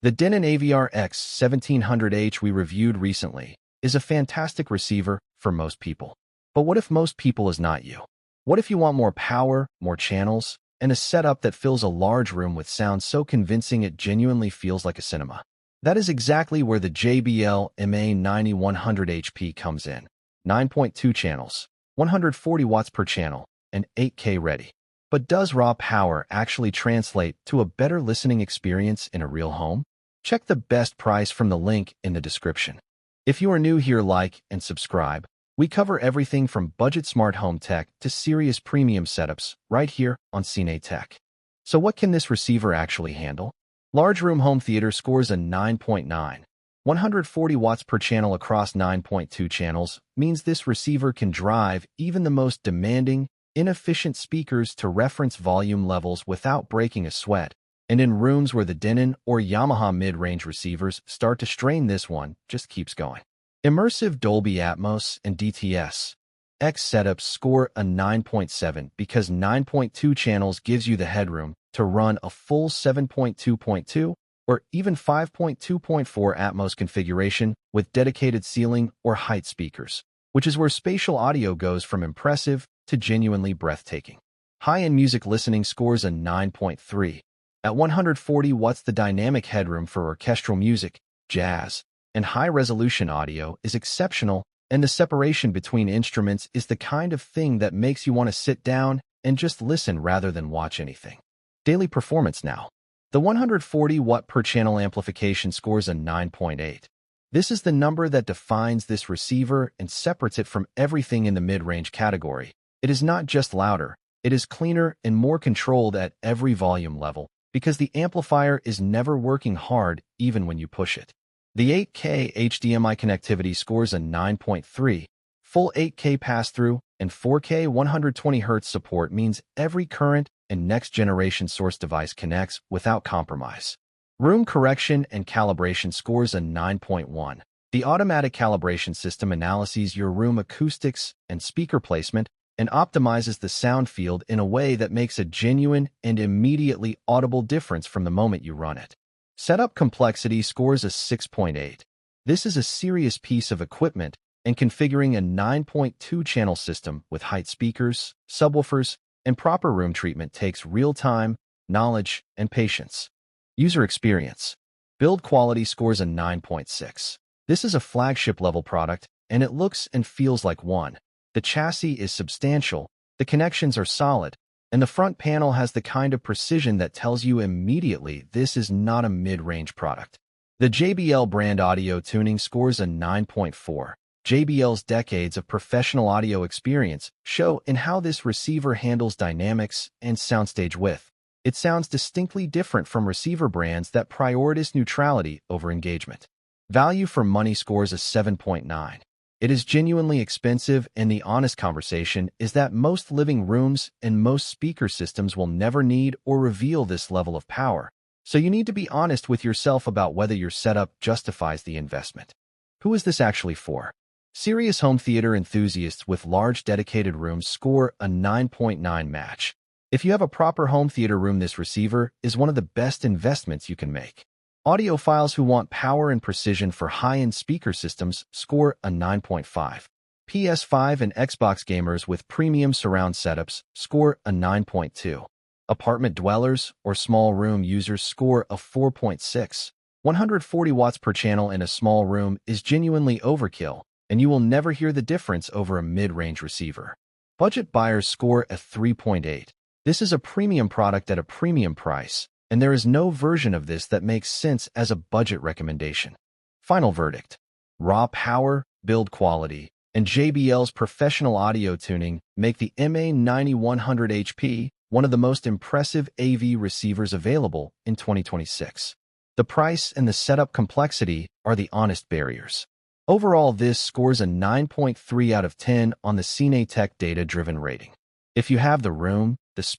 The Denon AVR X1700H we reviewed recently is a fantastic receiver for most people. But what if most people is not you? What if you want more power, more channels, and a setup that fills a large room with sound so convincing it genuinely feels like a cinema? That is exactly where the JBL MA9100HP comes in. 9.2 channels, 140 watts per channel, and 8K ready. But does raw power actually translate to a better listening experience in a real home? Check the best price from the link in the description. If you are new here, like and subscribe. We cover everything from budget smart home tech to serious premium setups right here on CineTech. So what can this receiver actually handle? Large room home theater scores a 9.9. 140 watts per channel across 9.2 channels means this receiver can drive even the most demanding, inefficient speakers to reference volume levels without breaking a sweat. And in rooms where the Denon or Yamaha mid-range receivers start to strain, this one just keeps going. Immersive Dolby Atmos and DTS X setups score a 9.7 because 9.2 channels gives you the headroom to run a full 7.2.2 or even 5.2.4 Atmos configuration with dedicated ceiling or height speakers, which is where spatial audio goes from impressive to genuinely breathtaking. High-end music listening scores a 9.3. At 140 watts, the dynamic headroom for orchestral music, jazz, and high-resolution audio is exceptional, and the separation between instruments is the kind of thing that makes you want to sit down and just listen rather than watch anything. Daily performance now. The 140 watt per channel amplification scores a 9.8. This is the number that defines this receiver and separates it from everything in the mid-range category. It is not just louder, it is cleaner and more controlled at every volume level because the amplifier is never working hard even when you push it. The 8K HDMI connectivity scores a 9.3. Full 8K pass-through and 4K 120Hz support means every current and next-generation source device connects without compromise. Room correction and calibration scores a 9.1. The automatic calibration system analyzes your room acoustics and speaker placement and optimizes the sound field in a way that makes a genuine and immediately audible difference from the moment you run it. Setup complexity scores a 6.8. This is a serious piece of equipment, and configuring a 9.2 channel system with height speakers, subwoofers, and proper room treatment takes real time, knowledge, and patience. User experience. Build quality scores a 9.6. This is a flagship level product, and it looks and feels like one. The chassis is substantial, the connections are solid, and the front panel has the kind of precision that tells you immediately this is not a mid-range product. The JBL brand audio tuning scores a 9.4. JBL's decades of professional audio experience show in how this receiver handles dynamics and soundstage width. It sounds distinctly different from receiver brands that prioritize neutrality over engagement. Value for money scores a 7.9. It is genuinely expensive, and the honest conversation is that most living rooms and most speaker systems will never need or reveal this level of power. So you need to be honest with yourself about whether your setup justifies the investment. Who is this actually for? Serious home theater enthusiasts with large dedicated rooms score a 9.9 match. If you have a proper home theater room, this receiver is one of the best investments you can make. Audiophiles who want power and precision for high-end speaker systems score a 9.5. PS5 and Xbox gamers with premium surround setups score a 9.2. Apartment dwellers or small room users score a 4.6. 140 watts per channel in a small room is genuinely overkill, and you will never hear the difference over a mid-range receiver. Budget buyers score a 3.8. This is a premium product at a premium price, and there is no version of this that makes sense as a budget recommendation. Final verdict. Raw power, build quality, and JBL's professional audio tuning make the MA9100HP one of the most impressive AV receivers available in 2026. The price and the setup complexity are the honest barriers. Overall, this scores a 9.3 out of 10 on the CineTech Data-Driven Rating. If you have the room, the speed,